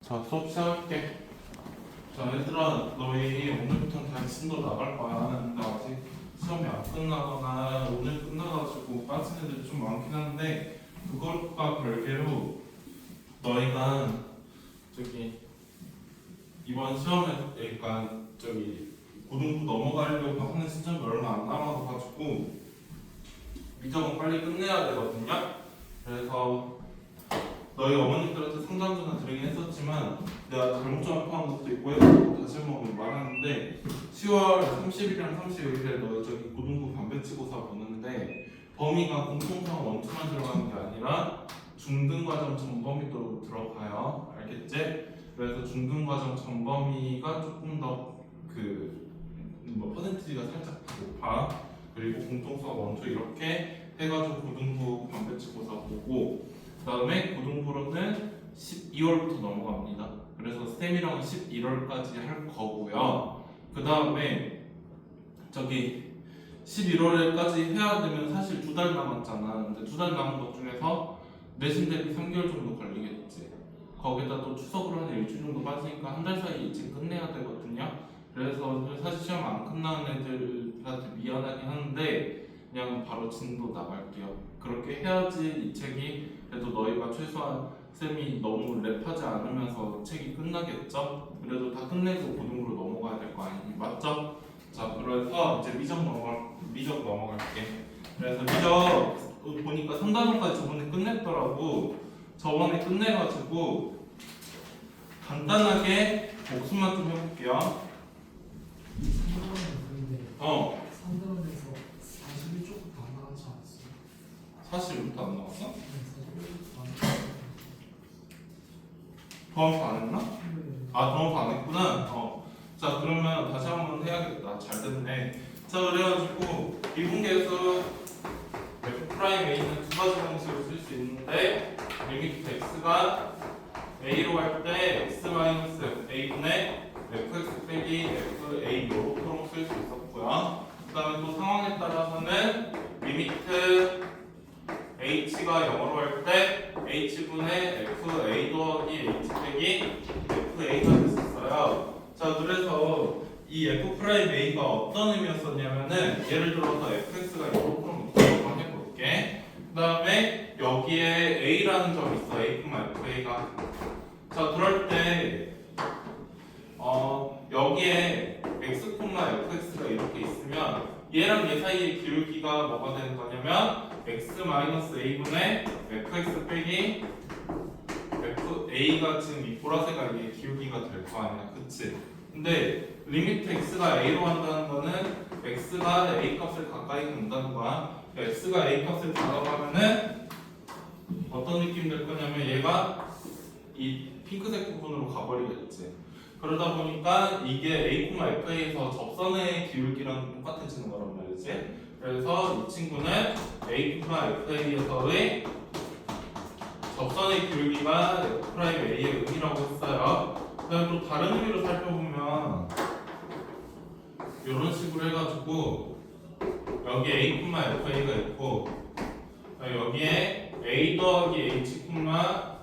자, 수업 시작할게. 자, 얘들아, 너희 오늘부터는 다시 진도 나갈 거야. 근데 아직 시험이 안 끝나거나 오늘 끝나가지고 빠진 애들이 좀 많긴 한데, 그것과 별개로 너희가 저기 이번 시험에 그러니까 저기 고등부 넘어가려고 하는 시점이 얼마 안 남아가지고 미적은 빨리 끝내야 되거든요. 그래서 너희 어머님들한테 상담 전화 드리긴 했었지만 내가 잘못 전화한 것도 있고 해서 다시 한번 말하는데 10월 30일이랑 31일에 너희 저기 고등부 반배치고사 보는데 범위가 공통성 원투만 들어가는 게 아니라 중등과정 전범위도 들어가요. 알겠지? 그래서 중등과정 전범위가 조금 더 뭐 퍼센티지가 살짝 높아. 그리고 공통성 원투 이렇게 해가지고 고등부 반배치고사 보고 그 다음에 고등부로는 12월부터 넘어갑니다. 그래서 스템이랑은 11월까지 할 거고요. 그 다음에 저기 11월까지 해야 되면 사실 2달 남았잖아. 근데 2달 남은 것 중에서 내신 대비 3개월 정도 걸리겠지. 거기다 또 추석으로 한 일주일 정도 빠지니까 한 달 사이에 일찍 끝내야 되거든요. 그래서 사실 시험 안 끝나는 애들한테 미안하긴 하는데 그냥 바로 진도 나갈게요. 그렇게 해야지 이 책이 그래도 너희가 최소한 쌤이 너무 랩하지 않으면서 책이 끝나겠죠? 그래도 다 끝내고 고등부로 넘어가야 될 거 아니니 맞죠? 자, 그래서 이제 미적 넘어갈게. 그래서 미적 보니까 3단원까지 저번에 끝냈더라고. 저번에 끝내가지고 간단하게 복습만 좀 해볼게요. 3단원에서 41쪽부터 안 나가지 않았어요? 40부터 안 나왔어? 네, 41쪽부터 안 나갔어요. 더한거 안 했나? 네. 아, 더한거 안 했구나. 자, 그러면 다시 한번 해야겠다. 잘 됐네. 자, 그래가지고 미분계에서 F'A는 두 가지 방식으로 쓸 수 있는데 리미트 x가 a로 할 때 x-a분의 fx 빼기 fa 요렇게 쓸 수 있었고요. 그 다음에 또 상황에 따라서는 리미트 h가 0으로 할 때 h분의 fa 더하기 h 빼기 fa가 됐었어요. 자, 그래서 이 f'a가 어떤 의미였었냐면은 예를 들어서 fx가 이렇게 한번 해볼게. 그 다음에 여기에 a라는 점이 있어. a, fa가. 자, 그럴 때 여기에 x, fx가 이렇게 있으면 얘랑 얘 사이의 기울기가 뭐가 되는 거냐면 x-a분의 fx 빼기 fa가 지금 이 보라색깔 이게 기울기가 될 거 아니야. 그치? 근데 리미트 x가 a로 한다는 거는 x가 a 값을 가까이 간다는 거야. 그러니까 x가 a 값을 다가가면은 어떤 느낌 될 거냐면 얘가 이 핑크색 부분으로 가버리겠지. 그러다 보니까 이게 a, fa에서 접선의 기울기랑 똑같아지는 거란 말이지. 그래서 이 친구는 a, fa에서의 접선의 기울기가 F'A의 의미라고 했어요. 그다음에 또 다른 의미로 살펴보면 이런 식으로 해가지고 여기 a, fa가 있고 여기에 a 더하기 h,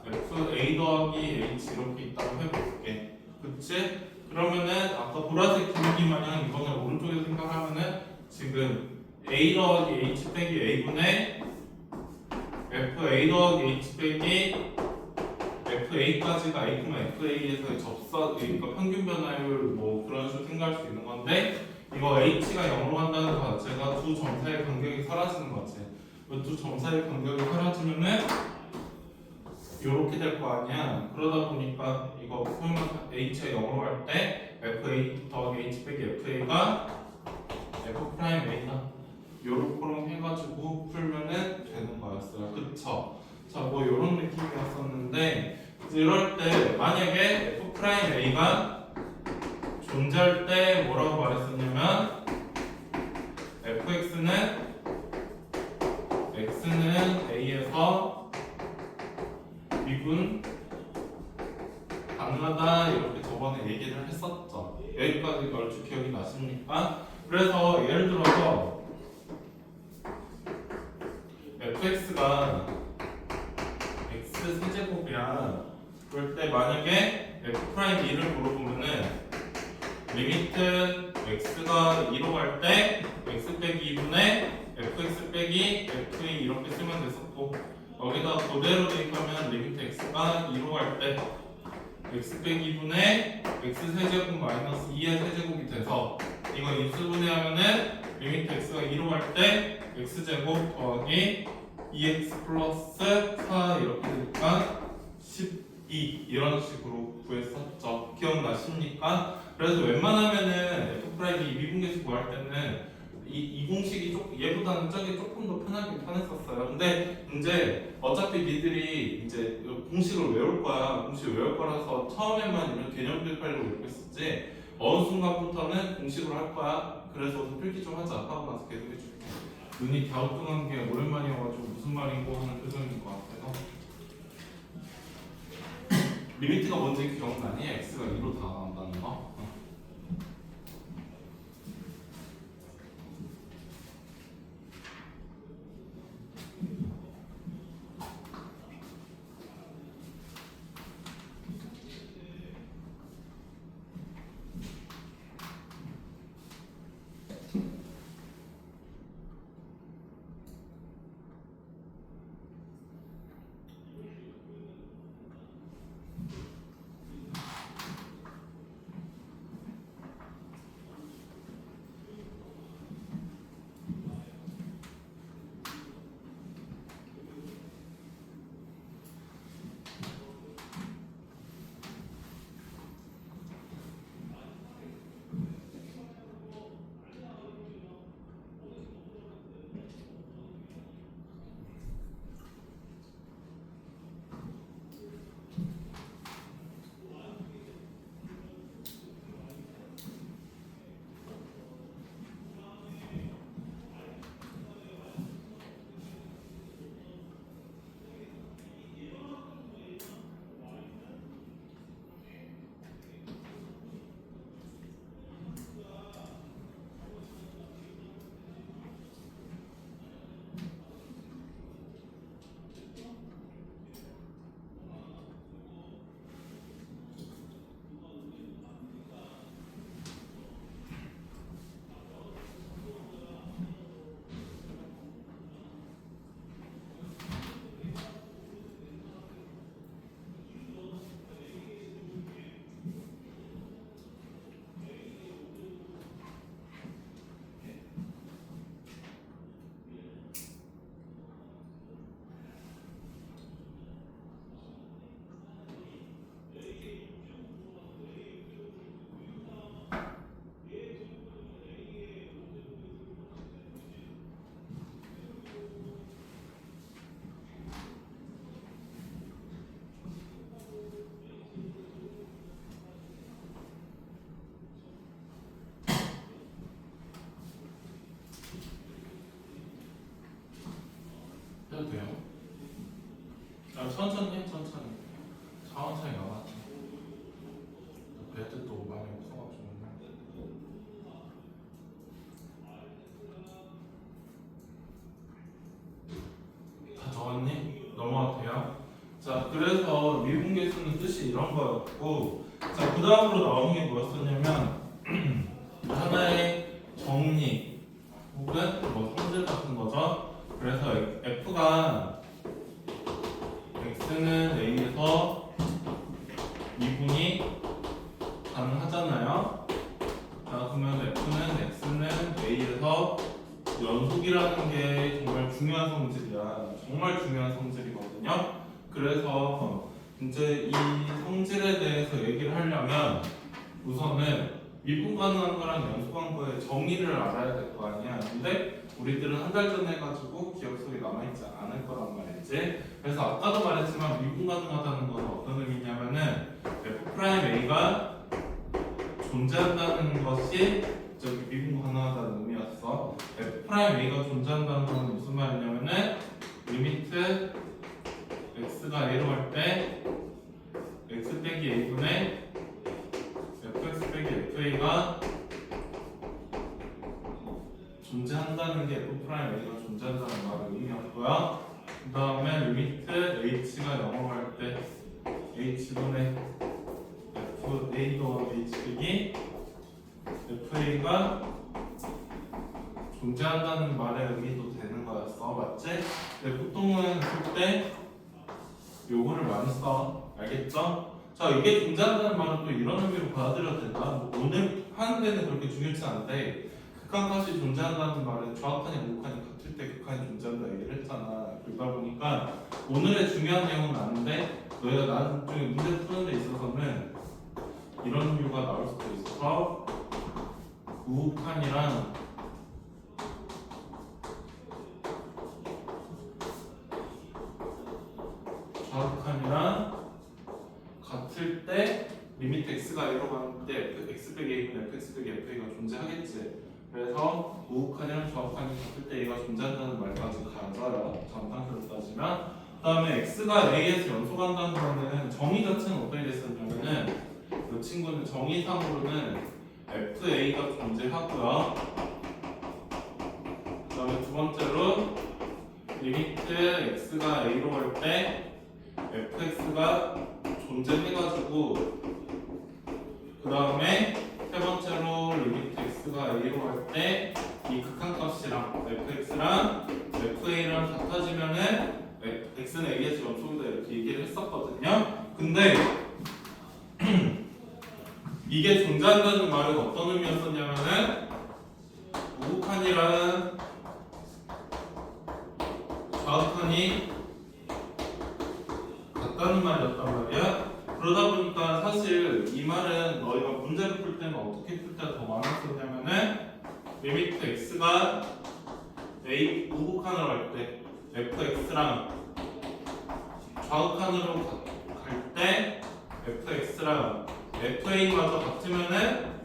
f a 더하기 h 이렇게 있다고 해볼게. 그치? 그러면은 아까 보라색 기울기 마냥 이거는 오른쪽에서 생각하면은 지금 a 더하기 h 빼기 a분의 fa 더하기 h 빼기 fa까지가 a, fa에서의 접선, 그러니까 평균 변화율 뭐 그런 식으로 생각할 수 있는 건데 이거 h가 0으로 간다는 것 자체가 두 점 사이의 간격이 사라지는 거지. 두 점 사이의 간격이 사라지면은 요렇게 될 거 아니야. 그러다 보니까 이거 풀면 h가 0으로 갈 때 fa 더하기 h 빼기 fa가 f'a다. 요렇게 해가지고 풀면은 되는 거였어요. 그쵸? 자, 뭐 요런 느낌이었었는데 이럴 때 만약에 f'a가 존재할 때 뭐라고 말했었냐면 fx는 x는 a에서 미분 가능하다 이렇게 저번에 얘기를 했었죠. 여기까지 얼추 기억이 나십니까? 그래서 예를 들어서 fx가 x 세제곱이야. 그럴 때 만약에 F'2를 물어보면은 리미트 x가 2로 갈 때 x 빼기 2분의 fx 빼기 f2 이렇게 쓰면 됐었고, 여기다 그대로 대입하면 리미트 x가 2로 갈 때 x 빼기 2분의 x 세제곱 마이너스 2의 세제곱이 돼서, 이거 인수분해하면은 리미트 x가 2로 갈 때 x제곱 더하기 2x 플러스 4 이렇게 되니까 12 이런 식으로 구했었죠. 기억나십니까? 그래서 웬만하면은 F'이 미분계수 구할 때는 이 공식이 얘보다는 저게 조금 더 편했었어요. 근데 이제 어차피 니들이 이제 공식을 외울 거야. 공식을 외울 거라서 처음에만 이런 개념 필기하려고 이렇게 했었지, 어느 순간부터는 공식으로 할 거야. 그래서 우선 필기 좀 하자 하고 나서 계속 해줄게. 눈이 갸우뚱한 게 오랜만이어가지고 무슨 말인고 하는 표정인 것 같아서. 리미트가 뭔지 기억나니? x가 2로 다 나온다는 거? 해도 돼요? 천천히 해, 천천히. 천천히 나갔지. 배드도 많이 없어가지고. 다 적었니? 넘어가도 돼요? 자, 그래서 미분계수는 뜻이 이런 거였고, 자, 그 다음으로 나오는 게 뭐였었냐면 하나의 정리 혹은 뭐 성질 같은 거죠. 그래서 F가 X는 A에서 미분이 가능하잖아요. 자, 그러면 F는 X는 A에서 연속이라는 게 정말 중요한 성질이야. 정말 중요한 성질이거든요. 그래서 이제 이 성질에 대해서 얘기를 하려면 우선은 미분 가능한 거랑 연속한 거에 정의를 알아야 될 거 아니야. 근데 우리들은 한 달 전에 해가지고 기억 속에 남아있지 않을 거란 말이지. 그래서 아까도 말했지만 미분 가능하다는 건 어떤 의미냐면은 F'A가 존재한다는 것이 저기 미분 가능하다는 의미였어. F'A가 존재한다는 건 무슨 말이냐면은 리미트 x가 a로 갈 때 x 빼기 a분의 fx 빼기 fa가 존재한다는 게 F'A가 존재한다는 말의 의미였고요. 그 다음에 리미트 h가 0으로 갈 때 h분의 FA 더하기 H 빼기 FA가 존재한다는 말의 의미도 되는 거였어. 맞지? 근데 보통은 그때 요거를 많이 써. 알겠죠? 자, 이게 존재한다는 말은 또 이런 의미로 받아들여도 된다. 뭐 오늘 하는 데는 그렇게 중요치 않은데 극한값이 존재한다는 말은 좌극한이 우극한이 같을 때 극한이 존재한다 얘기를 했잖아. 그러다 보니까 오늘의 중요한 내용은 아닌데 너희가 나중에 문제 푸는 데 있어서는 이런 이유가 나올 수도 있어서 우극한이랑 좌극한이랑 같을 때 리미트 x가 a로 가는 때 x 빼기 a는 fx 빼기 fa가 존재하겠지. 그래서 우극한이랑 좌극한이 같을 때 a가 존재한다는 말까지 가져요. 전상태로 따지면. 그 다음에 x가 a에서 연속한다는 거는 정의 자체는 어떻게 됐었냐면은 이 친구는 정의상으로는 fa가 존재하고요. 그 다음에 두 번째로 리미트 x가 a로 갈 때 fx가 존재해가지고 그 다음에 세 번째로 리미트 x가 a로 갈 때 이 극한값이랑 fx랑 fa랑 같아지면은 x는 a에서 연속이다 이렇게 얘기를 했었거든요. 근데 이게 존재한다는 말은 어떤 의미였었냐면은 우극한이랑 좌극한이 같다는 말이었단 말이야. 그러다 보니까 사실 이 말은 너희가 문제를 풀 때는 어떻게 풀 때가 더 많았었냐면은 리미트 x가 a 우극한으로 갈 때 fx랑 좌극한으로 갈 때 fx랑 fa마저 같으면은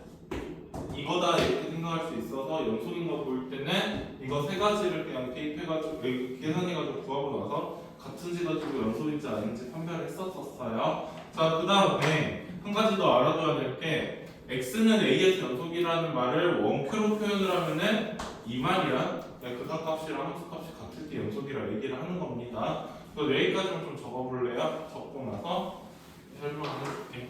이거다 이렇게 생각할 수 있어서 연속인 거 보일 때는 이거 세 가지를 그냥 대입해가지고 계산해가지고 구하고 나서 같은지 가지고 연속인지 아닌지 판별을 했었어요. 자, 그 다음에 한 가지 더 알아둬야 될 게 x는 a에서 연속이라는 말을 원표로 표현을 하면은 이 말이야. 극한값이랑 함수값이 같을 때 연속이라 얘기를 하는 겁니다. 그래서 여기까지만 좀 적어볼래요? 적고 나서 설명을 해줄게.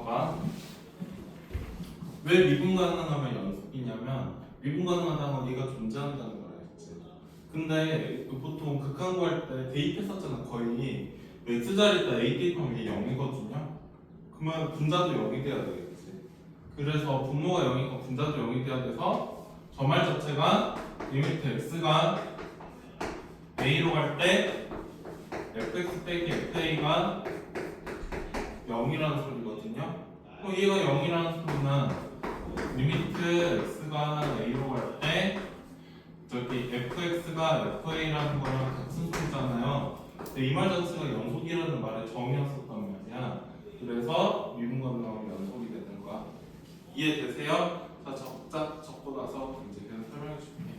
봐봐. 왜 미분 가능하면 연속이냐면 미분 가능하다는 건 얘가 존재한다는 걸 알지. 근데 보통 극한 구할 때 대입했었잖아. 거의 x자리에다 a 대입하면 이게 0이거든요. 그러면 분자도 0이 돼야 되겠지. 그래서 분모가 0이고 분자도 0이 돼야 돼서 저 말 자체가 리미트 x가 a로 갈 때 fx 빼기 fa가 0이라는 소리거든요. 그럼 얘가 0이라는 소리는 리미트 x가 a로 갈 때 저기 fx가 fa라는 거랑 같은 소리잖아요. 근데 이 말 자체가 연속이라는 말의 정의였었단 말이야. 그래서 미분과 나오면 연속이 되는 거야. 이해되세요? 자, 적고 나서 이제 그냥 설명해 줄게.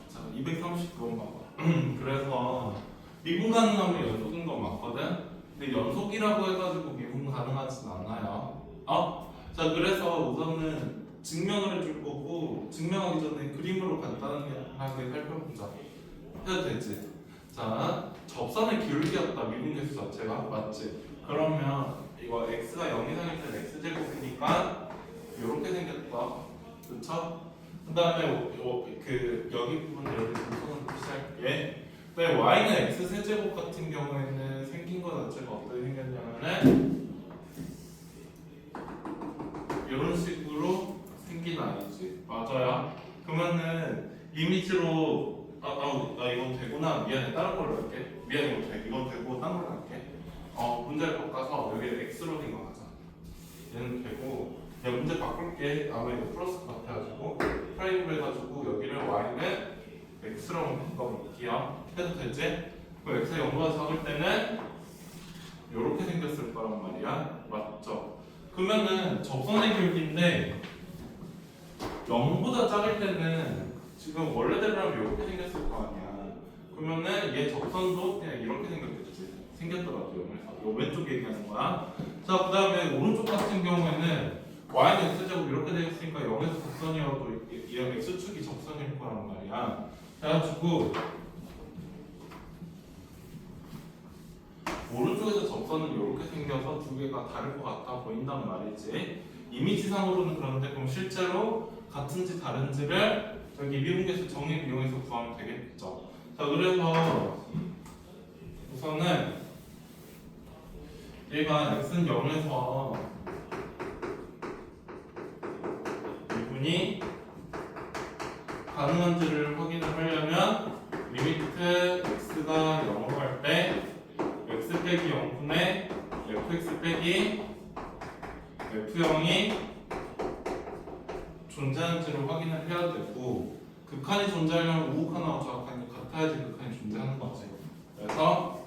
자, 239번 봐봐. 그래서 미분 가능하면 연속인 건 맞거든? 근데 연속이라고 해가지고 미분 가능하진 않아요. 자, 그래서 우선은 증명을 해줄 거고 증명하기 전에 그림으로 간단하게 살펴보자. 해도 되지? 자, 접선의 기울기였다. 미분 개수 자체가 맞지? 그러면 이거 x가 0 이상일 때는 x제곱이니까 이렇게 생겼다. 그쵸? 그 다음에 여기 부분 여기 분석은 표시할게. 근데 y는 x 세제곱 같은 경우에는 생긴 거 자체가 어떻게 생겼냐면은 이런 식으로 생긴 아이지. 맞아요? 그러면은 이미지로 나 이건 되구나. 미안해. 다른 걸로 할게. 미안해. 이건 되고 다른 걸로 할게. 문제를 바꿔서 여기 x로 된 거 하자. 얘는 되고 야 문제 바꿀게. 아마 이거 플러스 같아가지고 프라임을 해가지고 여기를 y는 x로 바꿔볼게요. 해도 되지? 그럼 x가 0보다 작을 때는 이렇게 생겼을 거란 말이야. 맞죠? 그러면은 접선의 기울기인데 0보다 작을 때는 지금 원래대로라면 이렇게 생겼을 거 아니야. 그러면은 얘 접선도 그냥 이렇게 생겼겠지. 생겼더라도 0에서. 요 왼쪽 얘기하는 거야. 자, 그 다음에 오른쪽 같은 경우에는 y는 x제곱 이렇게 되어 있으니까 0에서 접선이어도 이 x축이 접선일 거란 말이야. 그래가지고 오른쪽에서 접선은 이렇게 생겨서 두 개가 다를 것 같아 보인단 말이지. 이미지상으로는 그런데 그럼 실제로 같은지 다른지를 저기 미분계수 정의를 이용해서 구하면 되겠죠. 자, 그래서 우선은 얘가 x는 0에서 미분이 가능한지를 확인을 하려면 리미트 x가 0으로 갈 때 x 빼기 0분의 fx 빼기 f0이 존재하는지를 확인을 해야 되고 극한이 존재하려면 우극한하고 좌극한이 같아야지 극한이 존재하는 거지. 그래서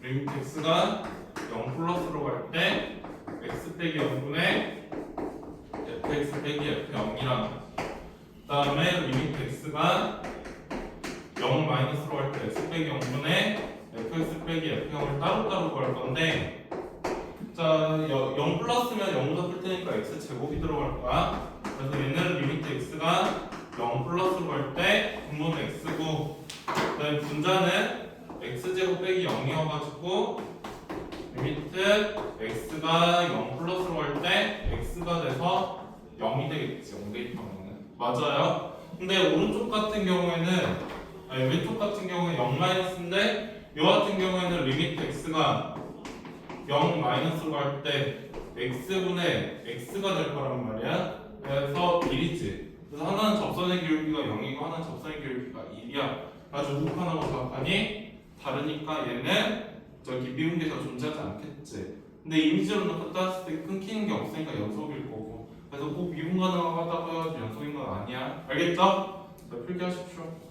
리미트 x가 0 플러스로 갈 때 x 빼기 0분의 fx 빼기 f0이랑 그 다음에 리미트 x가 0 마이너스로 갈 때 x 빼기 0분의 fx 빼기 f0을 따로따로 구할 건데 자 0 플러스면 0보다 클 테니까 x 제곱이 들어갈 거야. 그래서 얘는 리미트 x가 0 플러스로 갈 때 분모는 x고 그 다음에 분자는 x제곱 빼기 0이어가지고 리미트 x가 0 플러스로 갈 때 x가 돼서 0이 되겠지. 0 대입하면은 맞아요. 근데 오른쪽 같은 경우에는 왼쪽 같은 경우에 0 마이너스인데 이 같은 경우에는 리미트 x가 0 마이너스로 갈 때 x분의 x가 될 거란 말이야. 그래서 1이지. 그래서 하나는 접선의 기울기가 0이고 하나는 접선의 기울기가 1이야. 아주 우판하고 좌판이 다르니까 얘는 저기 미분계가 존재하지 않겠지. 근데 이미지로 놓고 따졌을 때 끊기는 게 없으니까 연속일 거고. 그래서 꼭 미분 가능하다고 해가지고 연속인 건 아니야. 알겠죠? 자, 필기하십시오.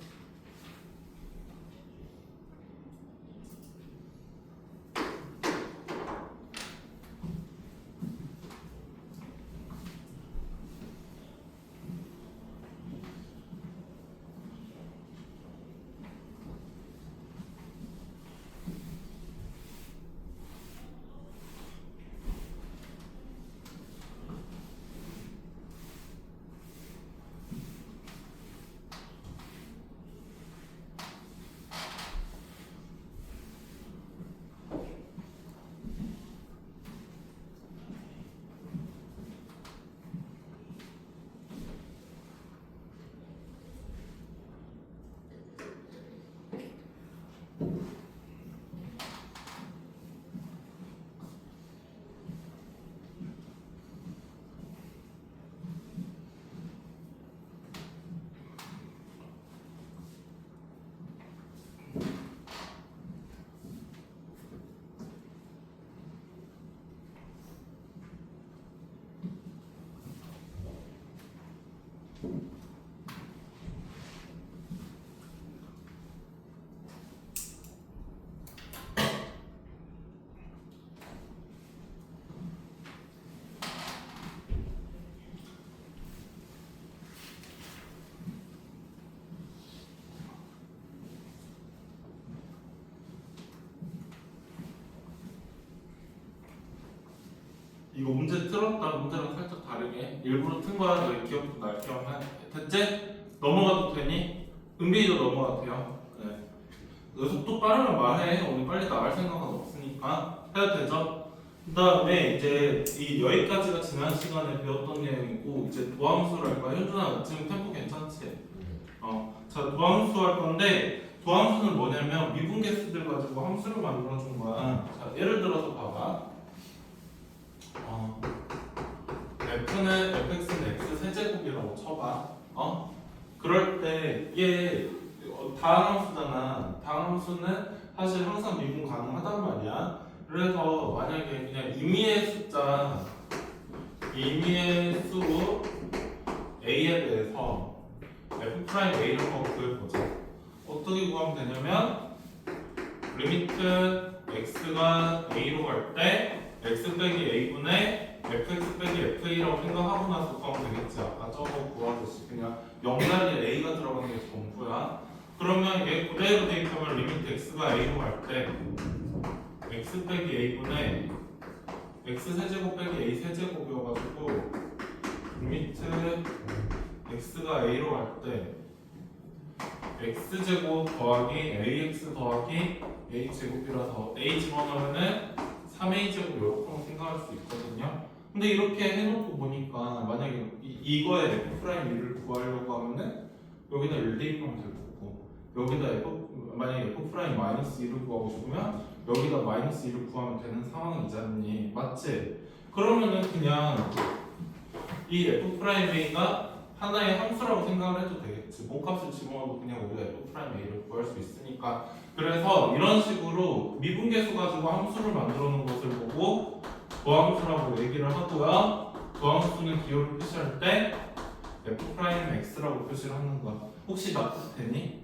이거 문제 틀었다 문제랑 살짝 다르게 일부러 튼 거야. 너희 기억도 날 기억만 됐지? 넘어가도 되니? 은빈이도 넘어가도 돼요. 네. 너 속도 빠르면 말해. 우리 빨리 나갈 생각은 없으니까 해도 되죠? 그 다음에 이제 이 여기까지가 지난 시간에 배웠던 내용이고 이제 도함수를 할 거야. 현준아 지금 템포 괜찮지? 자 도함수 할 건데 도함수는 뭐냐면 미분계수들 가지고 함수를 만들어 준 거야. 자 예를 들어서 봐봐. f는 fx는 x 세제곱이라고 쳐봐. 그럴 때 이게 다항함수잖아. 다항함수는 사실 항상 미분 가능하단 말이야. 그래서 만약에 그냥 임의의 숫자, 임의의 수 a에 대해서 f'a를 한번 구해보자. 어떻게 구하면 되냐면 리미트 x가 a로 갈 때 x 빼기 a분의 fx 빼기 fa라고 생각하고 나서 구하면 되겠지. 아까 저거 구하듯이 그냥 0자리에 a가 들어가는 게 전부야. 그러면 얘 그대로 대입하면 리미트 x가 a로 갈 때 x 빼기 a분의 x 세제곱 빼기 a 세제곱이어가지고 리미트 x가 a로 갈 때 x제곱 더하기 ax 더하기 a제곱이라서 a 집어넣으면은 3a제곱 이렇게 생각할 수 있거든요. 근데 이렇게 해놓고 보니까 만약에 이거에 f'1을 구하려고 하면은 여기다 1 대입하면 될 거고 여기다 만약에 f'-1을 구하고 싶으면 여기다 -1을 구하면 되는 상황이잖니. 맞지? 그러면은 그냥 이 f'a가 하나의 함수라고 생각을 해도 되겠지. 몸값을 집어넣어도 그냥 우리가 f'a를 구할 수 있으니까. 그래서 이런 식으로 미분계수 가지고 함수를 만들어 놓은 것을 보고 도함수라고 얘기를 하고요. 도함수는 기호를 표시할 때 f'x라고 표시를 하는 거야. 혹시 납득되니?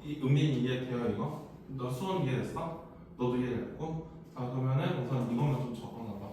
이 은빈이 이해돼요 이거? 너 수원 이해됐어? 너도 이해됐고? 자 그러면은 우선 이것만 좀 적어놔봐.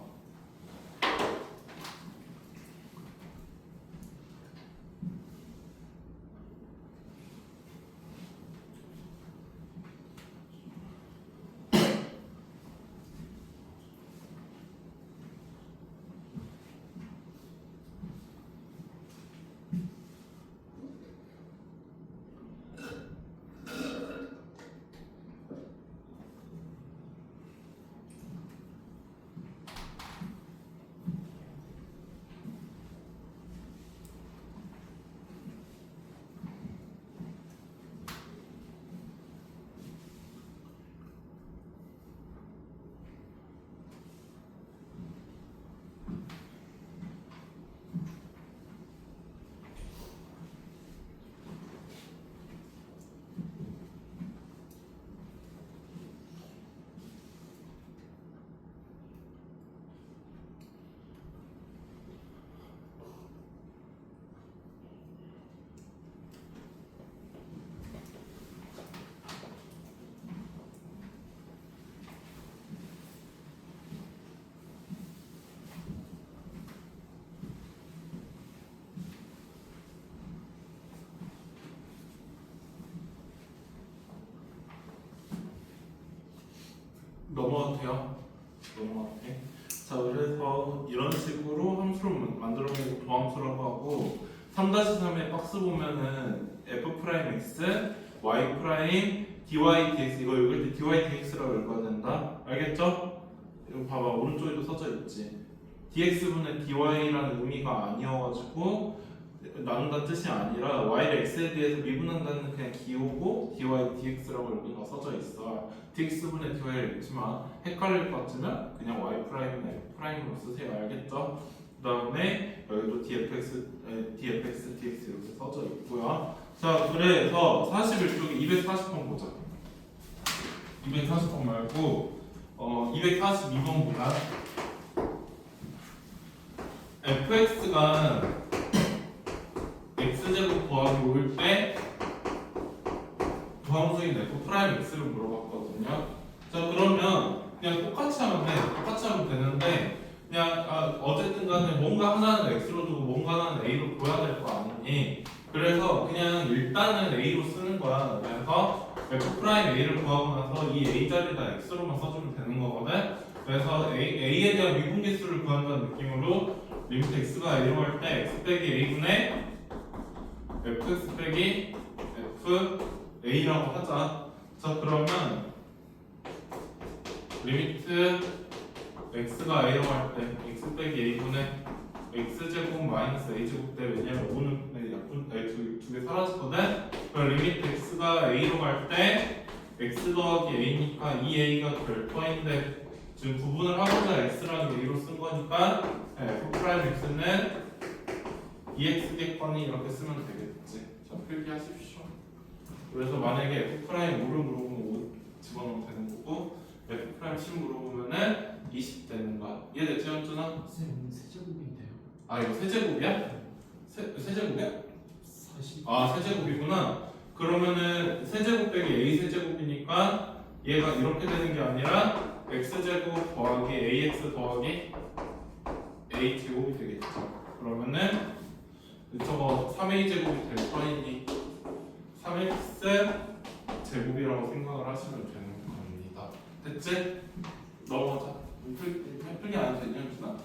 넘어가도 돼요? 넘어가도 돼? 자, 그래서 이런 식으로 함수를 만들어내고 도함수라고 하고 3-3의 박스 보면은 f'(x), y', dy, dx 이거 읽을 때 dy, dx라고 읽어야 된다. 알겠죠? 이거 봐봐 오른쪽에도 써져 있지. dx분의 dy라는 의미가 아니어가지고 나눈다는 뜻이 아니라 y를 x에 대해서 미분한다는 그냥 기호고 dy, dx라고 여기가 써져 있어. dx분의 dy를 읽지만 헷갈릴 것 같으면 그냥 y', f'으로 쓰세요. 알겠죠? 그 다음에 여기도 dfx, dfx, dx 이렇게 써져 있고요. 자, 그래서 41쪽에 240번 보자. 240번 말고 242번 보자. fx가 x제곱 더하기 5일 때 도함수인 f'x를 물어봤거든요. 자, 그러면 그냥 똑같이 하면 돼. 똑같이 하면 되는데 그냥 어쨌든 간에 뭔가 하나는 x로 두고 뭔가 하나는 a로 둬야 될 거 아니니. 그래서 그냥 일단은 a로 쓰는 거야. 그래서 f'a를 구하고 나서 이 a 자리에다 x로만 써주면 되는 거거든. 그래서 a에 대한 미분계수를 구한다는 느낌으로 리미트 x가 a로 할 때 x 빼기 a분의 fx 빼기 f a라고 하자. 자, 그러면 리미트 x가 a로 할 때 x 빼기 a분의 x제곱 마이너스 a제곱 때 왜냐면 5는 약분 두 개 사라졌거든. 그럼 리미트 x가 a로 갈 때 x 더하기 a니까 2a가 별도인데 지금 구분을 하고자 x라는 a로 쓴 거니까 f'x는 2x겠거니 이렇게 쓰면 되겠지. 자, 필기하십시오. 그래서 만약에 f'5를 물어보면 5 집어넣으면 되는 거고 f'10 물어보면은 20 되는 거야. 이해됐지, 현준아? 쌤 세제곱인데요. 아, 이거 세제곱이야? 세제곱이야? 40. 아, 세제곱이구나. 그러면은 세제곱 빼기 a 세제곱이니까 얘가 이렇게 되는 게 아니라 x제곱 더하기 ax 더하기 a 제곱이 되겠죠. 그러면은 저거 3a 제곱이 될 거니 3x 제곱이라고 생각을 하시면 되는 겁니다. 됐지? 넘어가자. 풀기 안 해도 되냐, 현준아?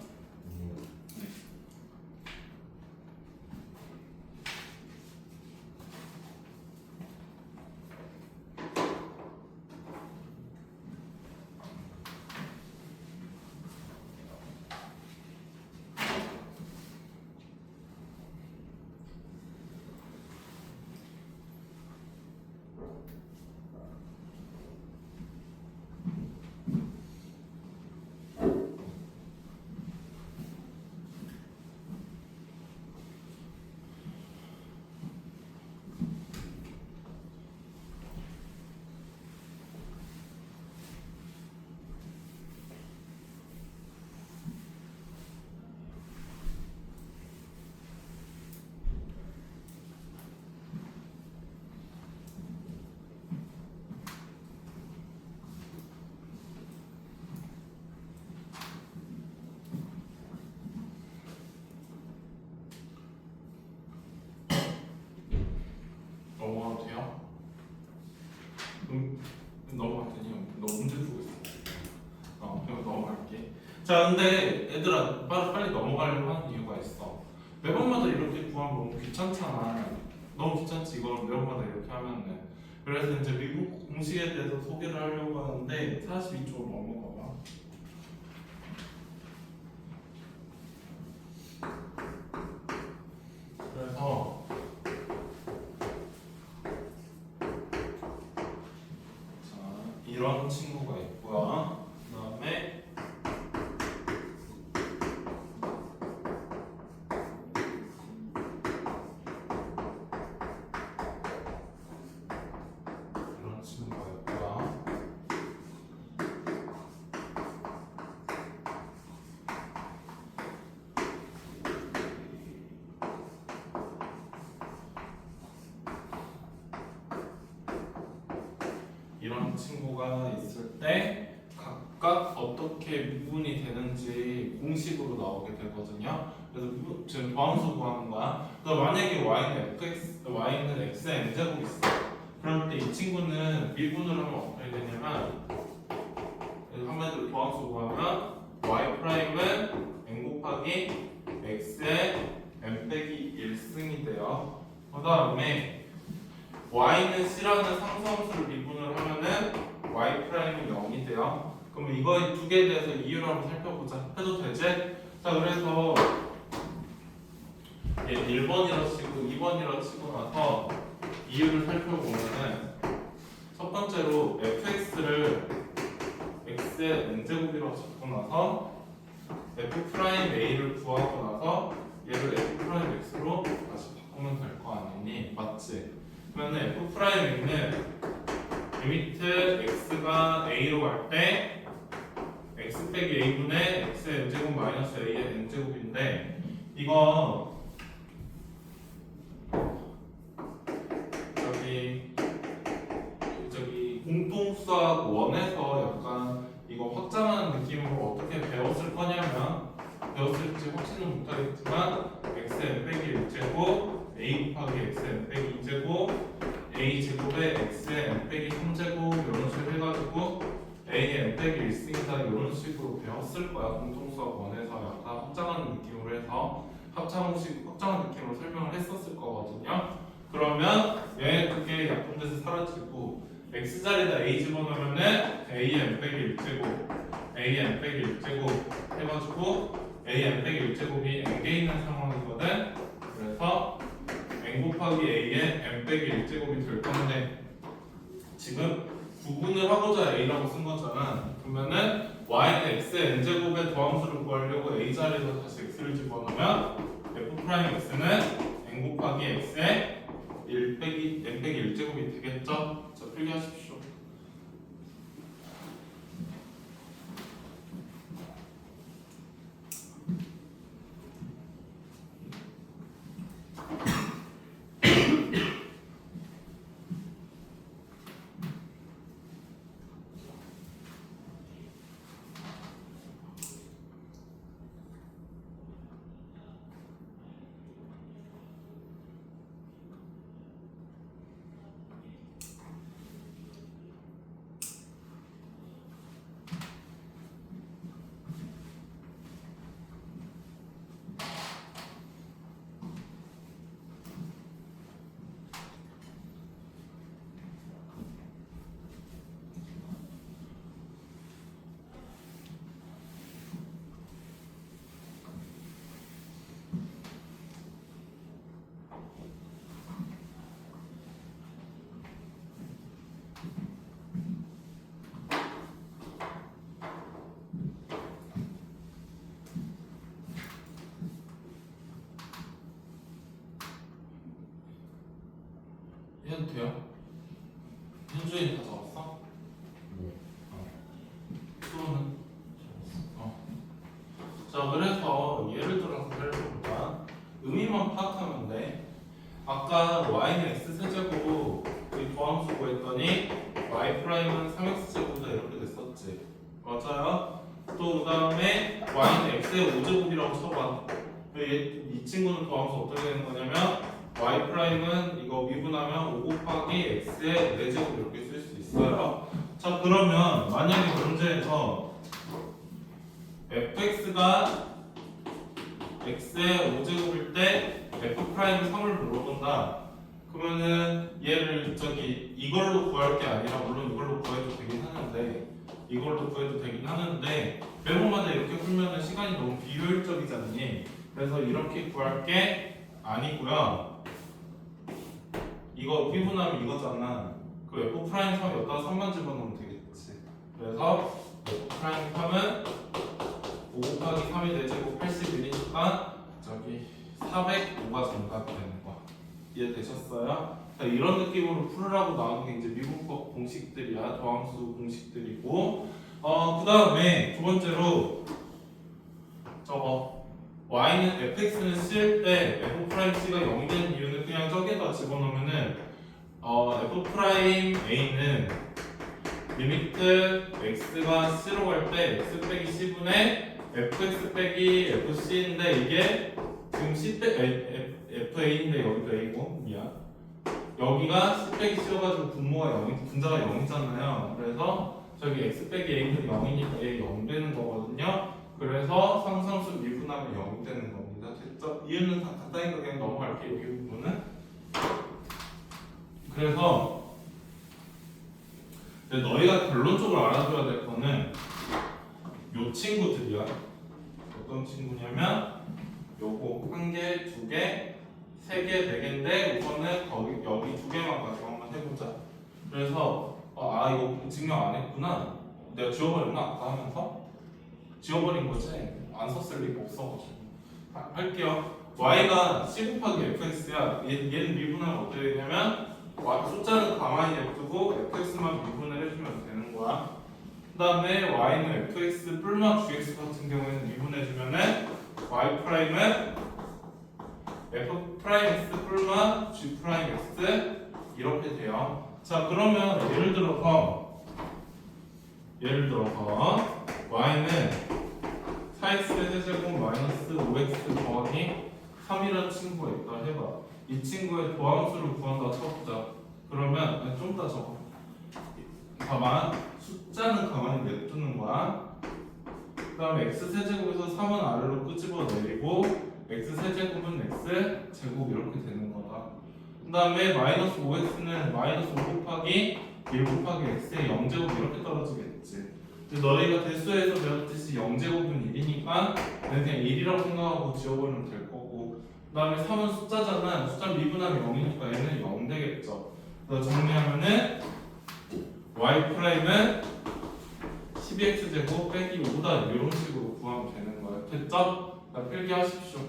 넘어가도 돼요? 넘어가도 되니? 너 문제 풀고 있어. 그럼 넘어갈게. 자, 근데 얘들아 빨리 넘어가려고 하는 이유가 있어. 매번마다 이렇게 구하면 너무 귀찮잖아. 너무 귀찮지. 이걸 매번마다 이렇게 하면 돼. 그래서 이제 미국 공식에 대해서 소개를 하려고 하는데 42쪽으로 넘어가 봐. 그래서 이런 친구가 있고요. 그 다음에 이런 친구가 있고요. 이런 친구가 있을 때 각각 어떻게 미분이 되는지 공식으로 나오게 되거든요. 그래서 지금 도함수 구하는 거야. 그래서 만약에 y는 x의 n제곱이 있어. 그럴 때 이 친구는 미분을 하면 어떻게 되냐면 한마디로 도함수 구하면 y 프라임은 n 곱하기 x의 n 빼기 1승이 돼요. 그 다음에 y는 c라는 상수함수를 미분을 하면은 y 프라임은 0이 돼요. 그럼 이거 두 개에 대해서 이유를 한번 살펴보자. 해도 되지? 자, 그래서 1번이라 치고 2번이라 치고 나서 이유를 살펴보면은 첫 번째로 fx를 x의 n제곱이라고 잡고 나서 f'a를 구하고 나서 얘를 f'x로 다시 바꾸면 될 거 아니니? 맞지? 그러면 f'a는 리미트 x가 a로 갈 때 x 빼기 a분의 x의 n제곱 마이너스 a의 n제곱인데 이거 저기 공통수학 원에서 약간 이거 확장하는 느낌으로 어떻게 배웠을 거냐면 배웠을지 확신은 못하겠지만 x의 n 빼기 1제곱 a 곱하기 x의 n 빼기 2제곱 a 제곱에 x의 n 빼기 3제곱 이런 식으로 해가지고 a의 n 빼기 1승이다 이런 식으로 배웠을 거야. 공통수학 원에서 약간 확장하는 느낌으로 해서 합창식 확장한 느낌으로 설명을 했었을 거거든요. 그러면 얘 그게 약분돼서 사라지고 x자리에다 a 집어넣으면은 a의 n 빼기 1제곱 a의 n 빼기 1제곱 해가지고 a의 n 빼기 1제곱이 n개 있는 상황이거든. 그래서 n 곱하기 a의 n 빼기 1제곱이 될 건데 지금 구분을 하고자 a라고 쓴 거잖아. 그러면은 y는 x의 n제곱의 도함수를 구하려고 a 자리에서 다시 x를 집어넣으면 f'x는 n 곱하기 x의 1 빼기 n 빼기 1제곱이 되겠죠? 자, 필기하십시오. 해도 돼요? 현주인 다 적었어? 네. 수호는? 자, 그래서 예를 들어서 해볼까? 의미만 파악하면 돼. 아까 y는 x세제곱 그 도함수 구했더니 y 프라임은 3x제곱이다 이렇게 됐었지. 맞아요? 또 그 다음에 y는 x의 5제곱이라고 쳐봐. 이 친구는 도함수 어떻게 되는 거냐면 y 프라임은 이거 미분하면 5 곱하기 x의 4제곱 이렇게 쓸 수 있어요. 자, 그러면 만약에 문제에서 fx가 x의 5제곱일 때 f 프라임 3을 물어본다. 그러면은 얘를 이걸로 구할 게 아니라 물론 이걸로 구해도 되긴 하는데 이걸로 구해도 되긴 하는데 매번마다 이렇게 풀면은 시간이 너무 비효율적이지 않니? 그래서 이렇게 구할 게 아니고요. 이거 미분하면 이거잖아. 그 f 프라임 3 여기다 3만 집어넣으면 되겠지. 그래서 f 프라임 3은 5 곱하기 3이 4제곱 81이니까 405가 정답이 되는 거야. 이해되셨어요? 자, 이런 느낌으로 풀으라고 나온 게 이제 미분법 공식들이야. 도함수 공식들이고 그 다음에 두 번째로 y는 fx는 c일 때 f'c가 0이 되는 이유는 그냥 저기에다 집어넣으면은 f'a는 리미트 x가 c로 갈 때 x 빼기 c분의 fx 빼기 fc인데 이게 지금 c fa인데 여기도 a고 미안 여기가 c 빼기 c여가지고 분모가 0, 분자가 0이잖아요. 그래서 저기 x 빼기 a는 0이니까 얘 0 되는 거거든요. 그래서 상상수 미분하면 0이 되는 겁니다. 됐죠? 이유는 다 같다니까 그냥 넘어갈게요. 이 부분은. 그래서 이제 너희가 결론적으로 알아줘야 될 거는 요 친구들이야. 어떤 친구냐면 요거 한 개, 두 개, 세 개, 네 개인데 우선은 거기 여기 두 개만 가지고 한번 해보자. 그래서 이거 증명 안 했구나. 내가 지워버렸나 아까 하면서? 지워버린 거지? 안 썼을 리가 없어가지고 할게요. y가 c 곱하기 fx야. 얘는 미분하면 어떻게 되냐면 숫자는 가만히 냅두고 fx만 미분을 해주면 되는 거야. 그 다음에 y는 fx 뿔마 gx 같은 경우에는 미분해주면은 y 프라임은 f 프라임 x 뿔마 g 프라임 x 이렇게 돼요. 자 그러면 예를 들어서 y는 4x 세제곱 마이너스 5x 더하기 3이라는 친구가 있다 해봐. 이 친구의 도함수를 구한다 쳐보자. 그러면 좀 더 적어. 가만 숫자는 가만히 냅두는 거야. 그 다음에 x 세제곱에서 3은 아래로 끄집어 내리고 x 세제곱은 x 제곱 이렇게 되는 거다. 그 다음에 마이너스 5x는 마이너스 5 곱하기 1 곱하기 x의 0제곱 이렇게 떨어지겠지. 근데 너희가 대수에서 배웠듯이 0제곱은 1이니까 그냥 1이라고 생각하고 지워버리면 될 거고, 그 다음에 3은 숫자잖아. 숫자 미분하면 0이니까 얘는 0 되겠죠. 그래서 정리하면은 y 프라임은 12x제곱 빼기 5다 이런 식으로 구하면 되는 거예요. 됐죠? 자, 필기하십시오.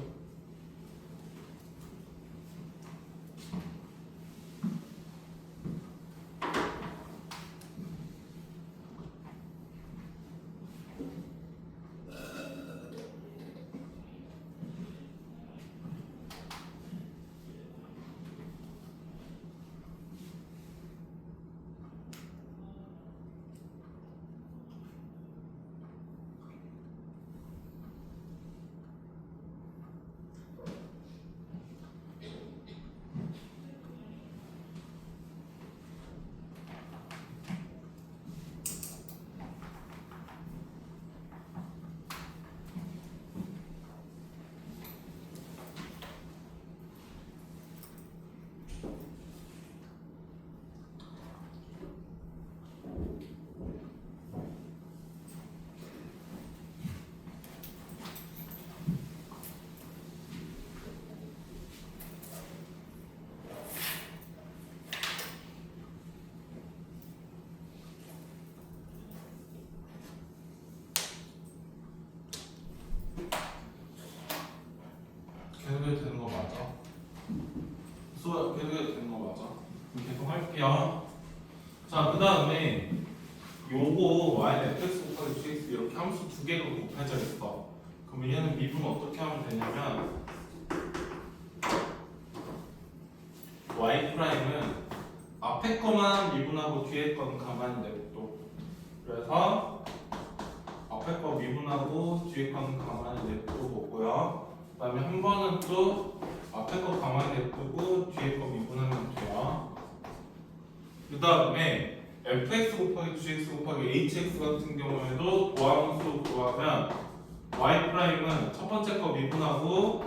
계속해도 되는 거 맞아? 계속해도 되는 거 맞아? 그럼 계속 할게요. 자, 그 다음에 요거 y는 fx 곱하기 gx 이렇게 함수 두 개가 곱해져 있어. 그러면 얘는 미분 어떻게 하면 되냐면 y 프라임은 앞에 거만 미분하고 뒤에 거는 가만히 냅둬. 그래서 앞에 거 미분하고 뒤에 거는 가만히 냅둬 보고요. 그 다음에 한 번은 또 앞에 거 가만히 냅두고 뒤에 거 미분하면 돼요. 그 다음에 fx 곱하기 gx 곱하기 hx 같은 경우에도 도함수 구하면 y 프라임은 첫 번째 거 미분하고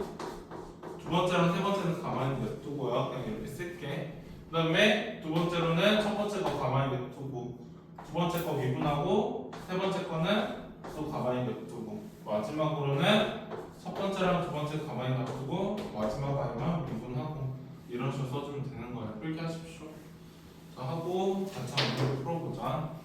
두 번째랑 세 번째는 가만히 냅두고요. 그냥 이렇게 쓸게. 그 다음에 두 번째로는 첫 번째 거 가만히 냅두고 두 번째 거 미분하고 세 번째 거는 또 가만히 냅두고 마지막으로는 첫 번째랑 두 번째 가만히 놔두고 마지막 아이만 미분하고 이런 식으로 써주면 되는 거예요. 필기 하십시오. 자, 하고 같이 한번 풀어보자.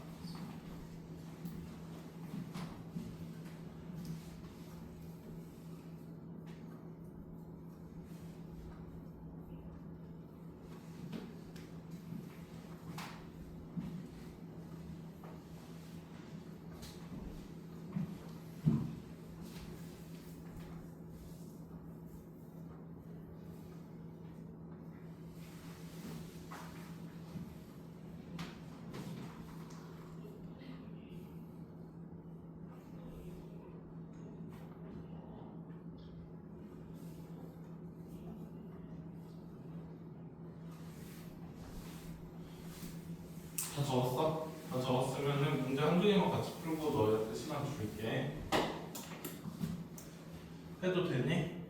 줄게. 해도 되니?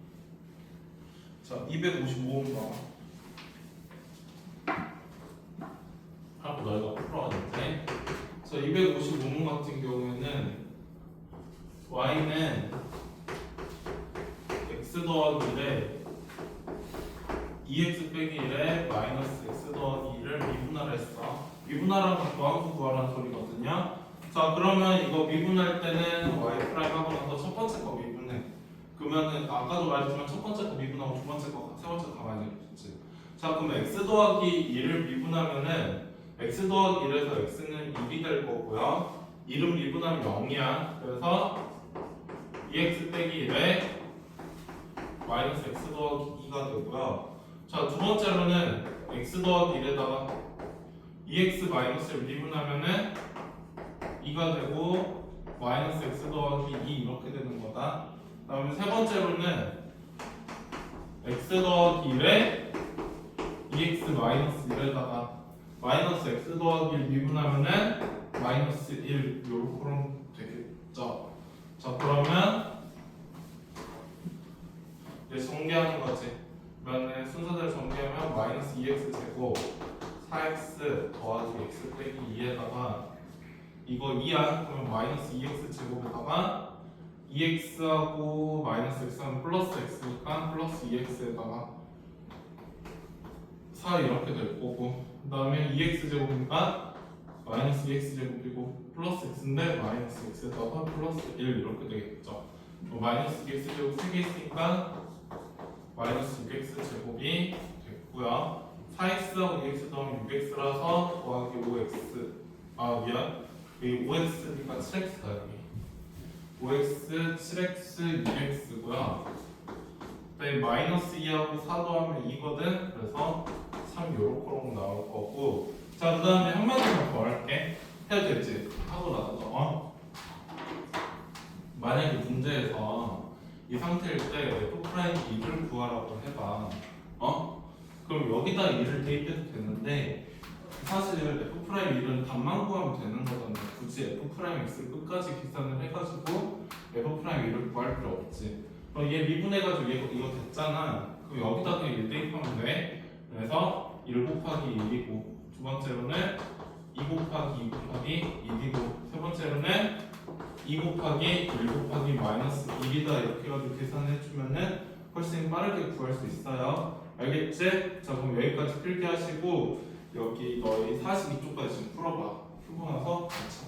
자, 255음 나와. 하고 너희가 풀어야 되지. 자, 255음 같은 경우에는 y는 x 더하기 1에 2x 빼기 1에 마이너스 x 더하기 2를 미분할 했어. 미분하라는 건 더하고 구하라는 소리거든요. 자, 그러면 이거 미분할 때는 y 프라임 하고 나서 첫 번째 거 미분해. 그러면은 아까도 말했지만 첫 번째 거 미분하고 두 번째 거, 세 번째 거 가만히 되겠지. 자, 그럼 x 더하기 2를 미분하면은 x 더하기 1에서 x는 1이 될 거고요. 1은 미분하면 0이야. 그래서 2x 빼기 1에 마이너스 x 더하기 2가 되고요. 자, 두 번째로는 x 더하기 1에다가 2x 마이너스를 미분하면은 2가 되고 마이너스 x 더하기 2 이렇게 되는 거다. 그 다음에 세 번째로는 x 더하기 1에 2x 마이너스 1에다가 마이너스 x 더하기 1 미분하면은 마이너스 1 요렇게 되겠죠. 자, 그러면 이제 전개하는 거지. 그러면 순서대로 전개하면 마이너스 2x 제곱 4x 더하기 x 빼기 2에다가 이거 2야. 그러면 마이너스 2x 제곱에다가 2x하고 마이너스 x하면 플러스 x니까 플러스 2x에다가 4 이렇게 될 거고, 그 다음에 2x 제곱이니까 마이너스 2x 제곱이고 플러스 x인데 마이너스 x에다가 플러스 1 이렇게 되겠죠. 마이너스 2x 제곱 3개 있으니까 마이너스 6x 제곱이 됐고요. 4x하고 2x 더하면 6x라서 더하기 5x. 아, 미안. 여기 5x니까 7x다 여기. 5x, 7x, 6x고요. 그다음에 마이너스 2하고 4 더하면 2거든. 그래서 3 요렇게 나올 거고. 자, 그 다음에 한마디만 더 할게. 해도 되지? 하고 나서 만약에 문제에서 이 상태일 때 f 프라임 2를 구하라고 해봐. 그럼 여기다 2를 대입해도 되는데 사실 f 프라임 1은 답만 구하면 되는 거잖아. 굳이 f 프라임 x를 끝까지 계산을 해가지고 f 프라임 1을 구할 필요 없지. 그럼 얘 미분해가지고 얘 이거 됐잖아. 그럼 여기다 그냥 1 대입하면 돼. 그래서 1 곱하기 1이고, 두 번째로는 2 곱하기 2 곱하기 1이고, 세 번째로는 2 곱하기 1 곱하기 마이너스 1이다 이렇게 해가지고 계산해주면은 훨씬 빠르게 구할 수 있어요. 알겠지? 자, 그럼 여기까지 필기하시고 여기 너희 42쪽까지 지금 풀어봐. 풀고 나서 같이